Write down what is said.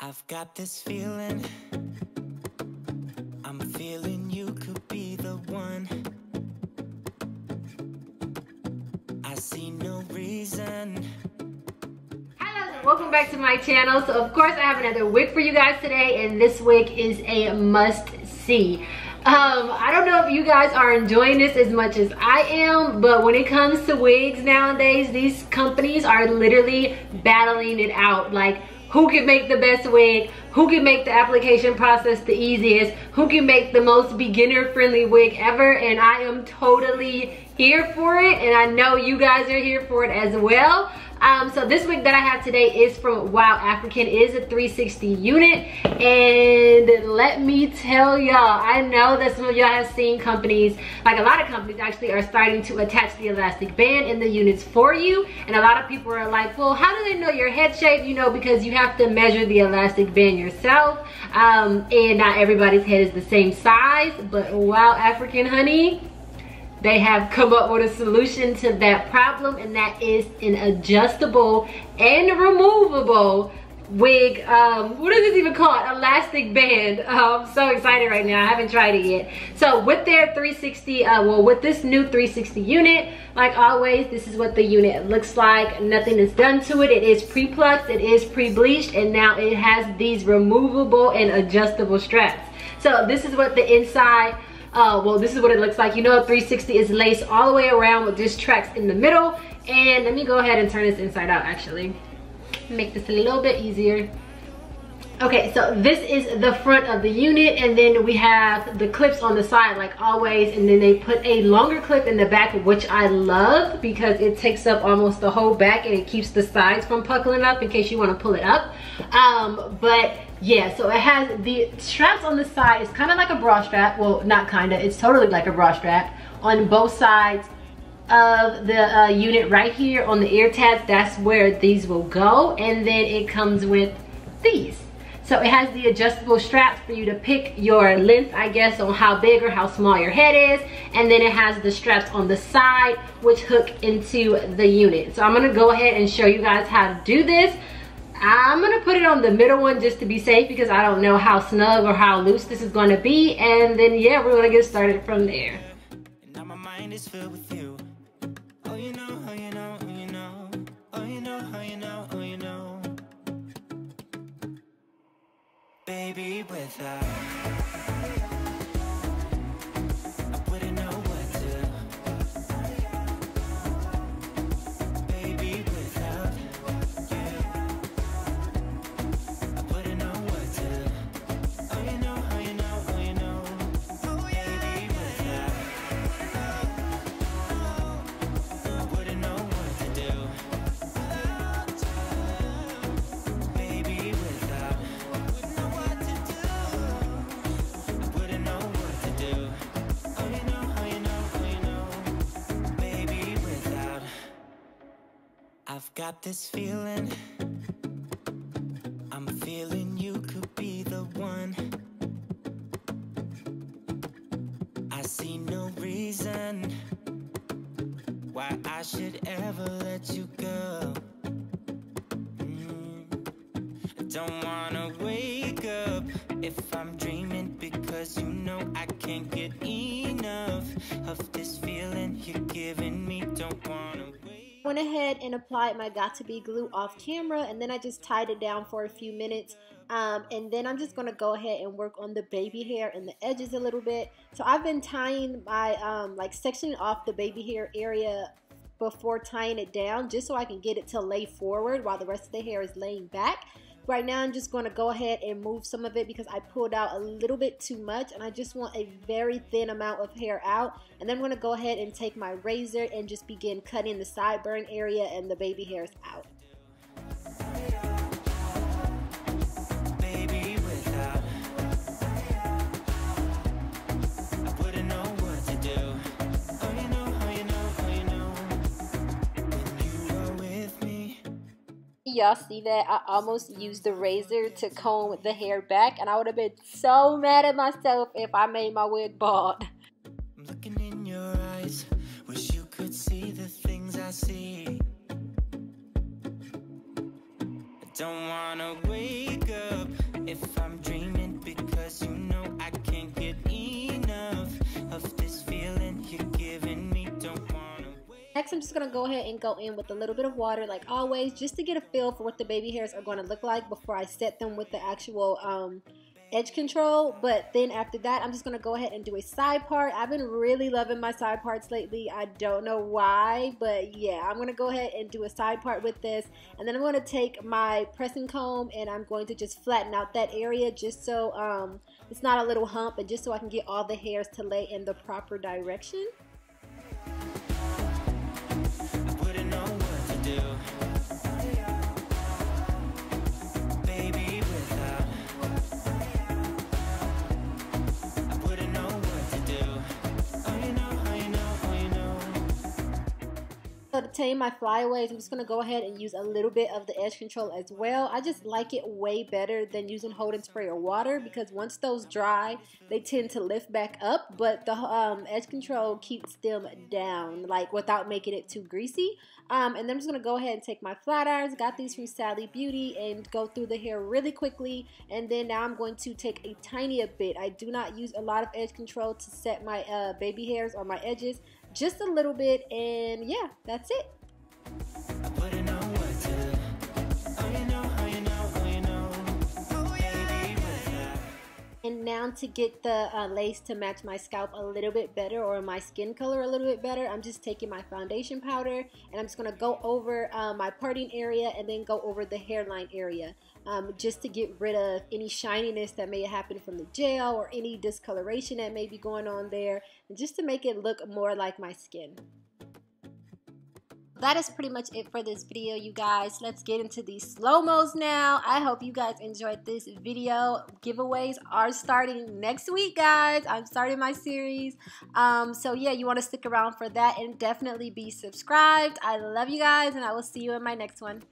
I've got this feeling, I'm feeling you could be the one. I see no reason. Hello and welcome back to my channel. So of course I have another wig for you guys today, and this wig is a must see. I don't know if you guys are enjoying this as much as I am, but when it comes to wigs nowadays, these companies are literally battling it out. Like, who can make the best wig? Who can make the application process the easiest? Who can make the most beginner-friendly wig ever? And I am totally here for it, and I know you guys are here for it as well. So this wig that I have today is from WowAfrican. It is a 360 unit, and let me tell y'all, I know that some of y'all have seen companies, like a lot of companies actually, are starting to attach the elastic band in the units for you, and a lot of people are like, well, how do they know your head shape? You know, because you have to measure the elastic band yourself, and not everybody's head is the same size. But WowAfrican, honey, they have come up with a solution to that problem, and that is an adjustable and removable wig. What is this even called? Elastic band. I'm so excited right now. I haven't tried it yet. So with their 360, with this new 360 unit, like always, this is what the unit looks like. Nothing is done to it. It is pre-plucked, it is pre-bleached, and now it has these removable and adjustable straps. So this is what the inside, this is what it looks like. You know, 360 is laced all the way around with just tracks in the middle. And let me go ahead and turn this inside out, actually. Make this a little bit easier. Okay, so this is the front of the unit, and then we have the clips on the side like always, and then they put a longer clip in the back, which I love because it takes up almost the whole back and it keeps the sides from puckling up in case you want to pull it up. But yeah, so it has the straps on the side. It's kind of like a bra strap. Well, not kind of, it's totally like a bra strap on both sides of the unit. Right here on the ear tabs, that's where these will go, and then it comes with these. So it has the adjustable straps for you to pick your length, I guess, on how big or how small your head is. And then it has the straps on the side, which hook into the unit. So I'm gonna go ahead and show you guys how to do this. I'm gonna put it on the middle one just to be safe, because I don't know how snug or how loose this is gonna be. And then yeah, we're gonna get started from there. And now my mind is filled with you. Oh, you know, oh, you know, oh, you know. Oh, you know, oh, you know, oh, you know. Baby, without I wouldn't know what to. Baby, without you I wouldn't know what to. Oh, you know, oh, you know, oh, you know. Oh, baby, without I wouldn't know what to do. Baby, without I've got this feeling, I'm feeling you could be the one. I see no reason why I should ever let you go. I don't wanna wake up if I'm dreaming, because you know I can't get enough of this feeling you're giving me. Don't wanna Went ahead and applied my Got2b glue off camera, and then I just tied it down for a few minutes, and then I'm just going to go ahead and work on the baby hair and the edges a little bit. So I've been tying my like sectioning off the baby hair area before tying it down, just so I can get it to lay forward while the rest of the hair is laying back. Right now I'm just going to go ahead and move some of it because I pulled out a little bit too much, and I just want a very thin amount of hair out. And then I'm going to go ahead and take my razor and just begin cutting the sideburn area and the baby hairs out. Y'all see that? I almost used the razor to comb the hair back, and I would have been so mad at myself if I made my wig bald. I'm looking in your eyes, wish you could see the things I see. I don't wanna wake up Next, I'm just going to go ahead and go in with a little bit of water like always, just to get a feel for what the baby hairs are going to look like before I set them with the actual edge control. But then after that, I'm just going to go ahead and do a side part. I've been really loving my side parts lately. I don't know why, but yeah, I'm going to go ahead and do a side part with this. And then I'm going to take my pressing comb and I'm going to just flatten out that area just so it's not a little hump, and just so I can get all the hairs to lay in the proper direction. So to tame my flyaways, I'm just going to go ahead and use a little bit of the edge control as well. I just like it way better than using hold and spray or water, because once those dry, they tend to lift back up, but the edge control keeps them down, like without making it too greasy. And then I'm just going to go ahead and take my flat irons, got these from Sally Beauty, and go through the hair really quickly. And then now I'm going to take a tiny bit. I do not use a lot of edge control to set my baby hairs or my edges. Just a little bit, and yeah, that's it. And now to get the lace to match my scalp a little bit better, or my skin color a little bit better, I'm just taking my foundation powder and I'm just going to go over my parting area and then go over the hairline area. Just to get rid of any shininess that may happen from the gel or any discoloration that may be going on there, and just to make it look more like my skin. That is pretty much it for this video, you guys. Let's get into these slow-mos now. I hope you guys enjoyed this video. Giveaways are starting next week, guys. I'm starting my series. So yeah, you want to stick around for that, and definitely be subscribed. I love you guys, and I will see you in my next one.